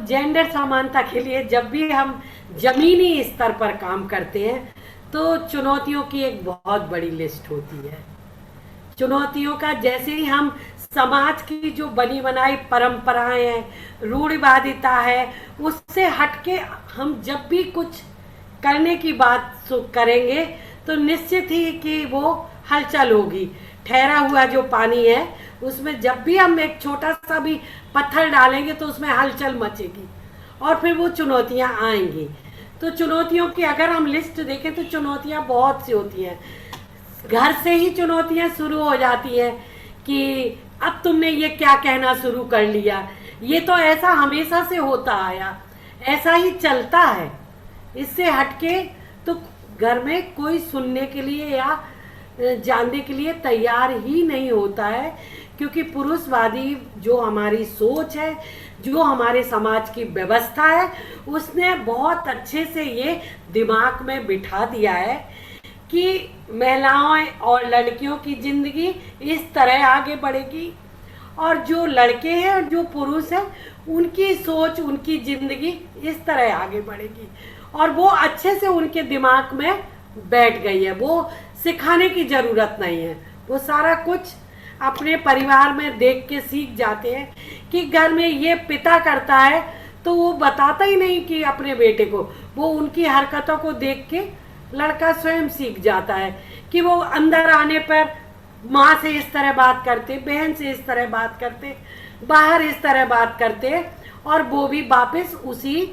Gender समानता के लिए जब भी हम जमीनी स्तर पर काम करते हैं तो चुनौतियों की एक बहुत बड़ी लिस्ट होती है। चुनौतियों का जैसे ही हम समाज की जो बनी बनाई परंपराएं हैं, रूढ़िवादिता है, उससे हटके हम जब भी कुछ करने की बात करेंगे तो निश्चित ही कि वो हलचल होगी। ठहरा हुआ जो पानी है उसमें जब भी हम एक छोटा सा भी पत्थर डालेंगे तो उसमें हलचल मचेगी और फिर वो चुनौतियां आएंगी। तो चुनौतियों की अगर हम लिस्ट देखें तो चुनौतियां बहुत सी होती हैं। घर से ही चुनौतियां शुरू हो जाती हैं कि अब तुमने ये क्या कहना शुरू कर लिया। ये तो ऐसा हमेशा से होता आया, ऐसा ही चलता है। इससे हटके तो घर में कोई सुनने के लिए या जानने के लिए तैयार ही नहीं होता है, क्योंकि पुरुषवादी जो हमारी सोच है, जो हमारे समाज की व्यवस्था है, उसने बहुत अच्छे से ये दिमाग में बिठा दिया है कि महिलाओं और लड़कियों की ज़िंदगी इस तरह आगे बढ़ेगी और जो लड़के हैं और जो पुरुष हैं उनकी सोच, उनकी ज़िंदगी इस तरह आगे बढ़ेगी। और वो अच्छे से उनके दिमाग में बैठ गई है, वो सिखाने की ज़रूरत नहीं है। वो सारा कुछ अपने परिवार में देख के सीख जाते हैं कि घर में ये पिता करता है तो वो बताता ही नहीं कि अपने बेटे को, वो उनकी हरकतों को देख के लड़का स्वयं सीख जाता है कि वो अंदर आने पर माँ से इस तरह बात करते, बहन से इस तरह बात करते, बाहर इस तरह बात करते और वो भी वापस उसी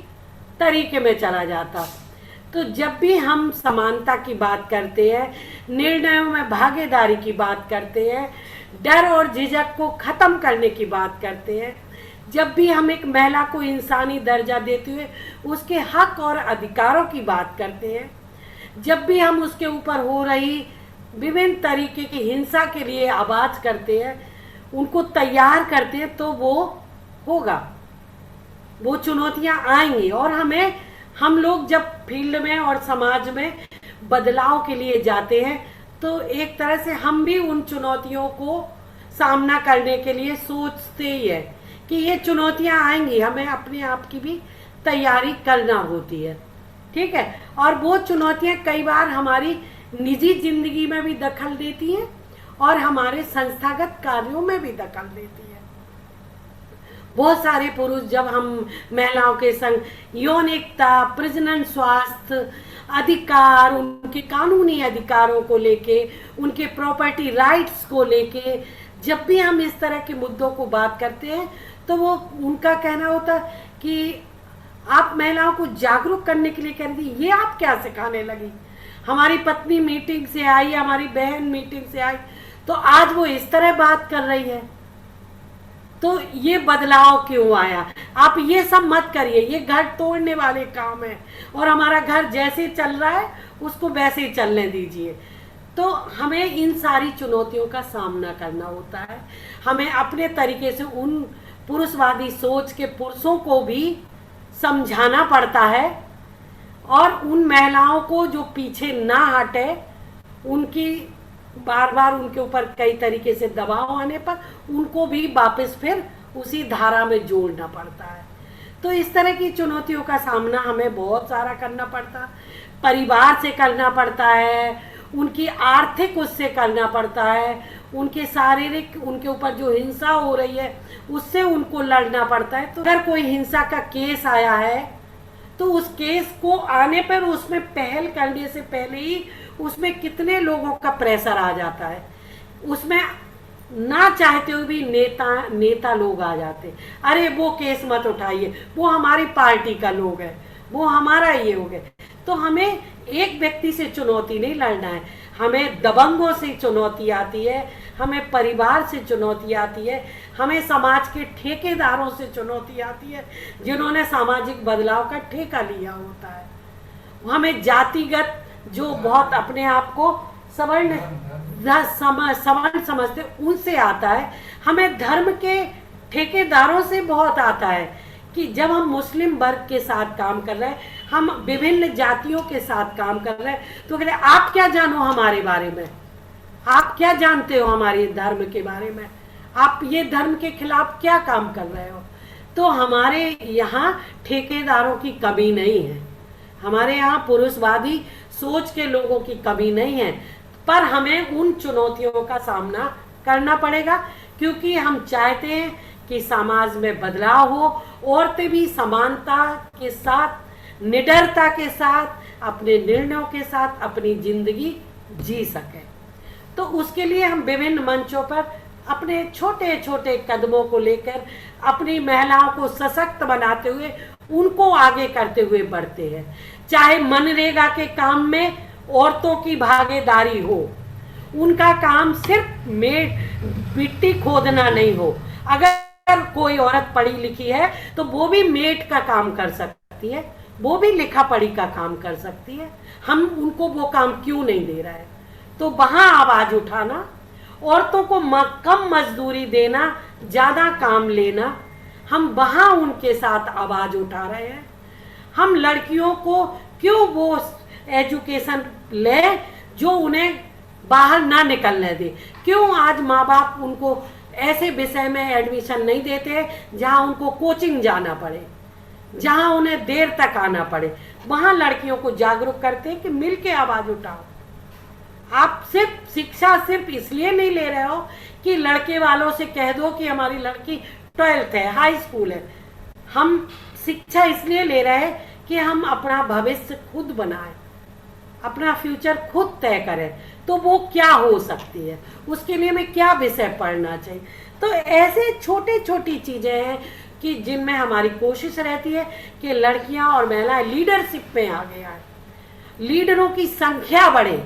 तरीके में चला जाता। तो जब भी हम समानता की बात करते हैं, निर्णयों में भागीदारी की बात करते हैं, डर और झिझक को ख़त्म करने की बात करते हैं, जब भी हम एक महिला को इंसानी दर्जा देते हुए उसके हक और अधिकारों की बात करते हैं, जब भी हम उसके ऊपर हो रही विभिन्न तरीके की हिंसा के लिए आवाज़ करते हैं, उनको तैयार करते हैं, तो वो होगा, वो चुनौतियां आएंगी। और हम लोग जब फील्ड में और समाज में बदलाव के लिए जाते हैं तो एक तरह से हम भी उन चुनौतियों को सामना करने के लिए सोचते ही है कि ये चुनौतियां आएंगी, हमें अपने आप की भी तैयारी करना होती है। ठीक है। और वो चुनौतियां कई बार हमारी निजी जिंदगी में भी दखल देती हैं और हमारे संस्थागत कार्यों में भी दखल देती है। बहुत सारे पुरुष जब हम महिलाओं के संग यौनिकता, प्रजनन स्वास्थ्य अधिकार, उनके कानूनी अधिकारों को लेके, उनके प्रॉपर्टी राइट्स को लेके जब भी हम इस तरह के मुद्दों को बात करते हैं तो वो उनका कहना होता है कि आप महिलाओं को जागरूक करने के लिए कह रही थी, ये आप क्या सिखाने लगी? हमारी पत्नी मीटिंग से आई, हमारी बहन मीटिंग से आई, तो आज वो इस तरह बात कर रही है, तो ये बदलाव क्यों आया? आप ये सब मत करिए, ये घर तोड़ने वाले काम है और हमारा घर जैसे चल रहा है उसको वैसे ही चलने दीजिए। तो हमें इन सारी चुनौतियों का सामना करना होता है। हमें अपने तरीके से उन पुरुषवादी सोच के पुरुषों को भी समझाना पड़ता है और उन महिलाओं को जो पीछे ना हटे, उनकी बार बार उनके ऊपर कई तरीके से दबाव आने पर उनको भी वापस फिर उसी धारा में जोड़ना पड़ता है। तो इस तरह की चुनौतियों का सामना हमें बहुत सारा करना पड़ता, परिवार से करना पड़ता है, उनकी आर्थिक उससे करना पड़ता है, उनके शारीरिक, उनके ऊपर जो हिंसा हो रही है उससे उनको लड़ना पड़ता है। तो अगर कोई हिंसा का केस आया है तो उस केस को आने पर उसमें पहल करने से पहले ही उसमें कितने लोगों का प्रेशर आ जाता है, उसमें ना चाहते हुए भी नेता लोग आ जाते, अरे वो केस मत उठाइए, वो हमारी पार्टी का लोग है, वो हमारा ये हो गए। तो हमें एक व्यक्ति से चुनौती नहीं लड़ना है, हमें दबंगों से चुनौती आती है, हमें परिवार से चुनौती आती है, हमें समाज के ठेकेदारों से चुनौती आती है जिन्होंने सामाजिक बदलाव का ठेका लिया होता है। हमें जातिगत जो बहुत अपने आप को सवर्ण समझते उनसे आता है, हमें धर्म के ठेकेदारों से बहुत आता है कि जब हम मुस्लिम वर्ग के साथ काम कर रहे हैं, हम विभिन्न जातियों के साथ काम कर रहे हैं, तो कहते हैं आप क्या जानो हमारे बारे में, आप क्या जानते हो हमारे धर्म के बारे में, आप ये धर्म के खिलाफ क्या काम कर रहे हो? तो हमारे यहाँ ठेकेदारों की कमी नहीं है, हमारे यहाँ पुरुषवादी सोच के लोगों की कमी नहीं है, पर हमें उन चुनौतियों का सामना करना पड़ेगा, क्योंकि हम चाहते हैं कि समाज में बदलाव हो, औरतें भी समानता के साथ, निडरता के साथ, अपने निर्णयों के साथ अपनी जिंदगी जी सकें। तो उसके लिए हम विभिन्न मंचों पर अपने छोटे छोटे कदमों को लेकर अपनी महिलाओं को सशक्त बनाते हुए उनको आगे करते हुए बढ़ते हैं। चाहे मनरेगा के काम में औरतों की भागीदारी हो, उनका काम सिर्फ मिट्टी खोदना नहीं हो, अगर कोई औरत पढ़ी लिखी है तो वो भी मेट का काम कर सकती है, वो भी लिखा पढ़ी का काम कर सकती है, हम उनको वो काम क्यों नहीं दे रहे हैं? तो वहां आवाज उठाना, औरतों को कम मजदूरी देना, ज्यादा काम लेना, हम वहां उनके साथ आवाज उठा रहे हैं। हम लड़कियों को क्यों वो एजुकेशन ले जो उन्हें बाहर ना निकलने दे? क्यों आज माँ बाप उनको ऐसे विषय में एडमिशन नहीं देते जहाँ उनको कोचिंग जाना पड़े, जहाँ उन्हें देर तक आना पड़े? वहाँ लड़कियों को जागरूक करते हैं कि मिल के आवाज उठाओ। आप सिर्फ शिक्षा सिर्फ इसलिए नहीं ले रहे हो कि लड़के वालों से कह दो कि हमारी लड़की 12th है, हाई स्कूल है। हम शिक्षा इसलिए ले रहे हैं कि हम अपना भविष्य खुद बनाएं, अपना फ्यूचर खुद तय करें। तो वो क्या हो सकती है, उसके लिए हमें क्या विषय पढ़ना चाहिए। तो ऐसे छोटे छोटी चीजें हैं कि जिनमें हमारी कोशिश रहती है कि लड़कियां और महिलाएं लीडरशिप में आगे आए, लीडरों की संख्या बढ़े।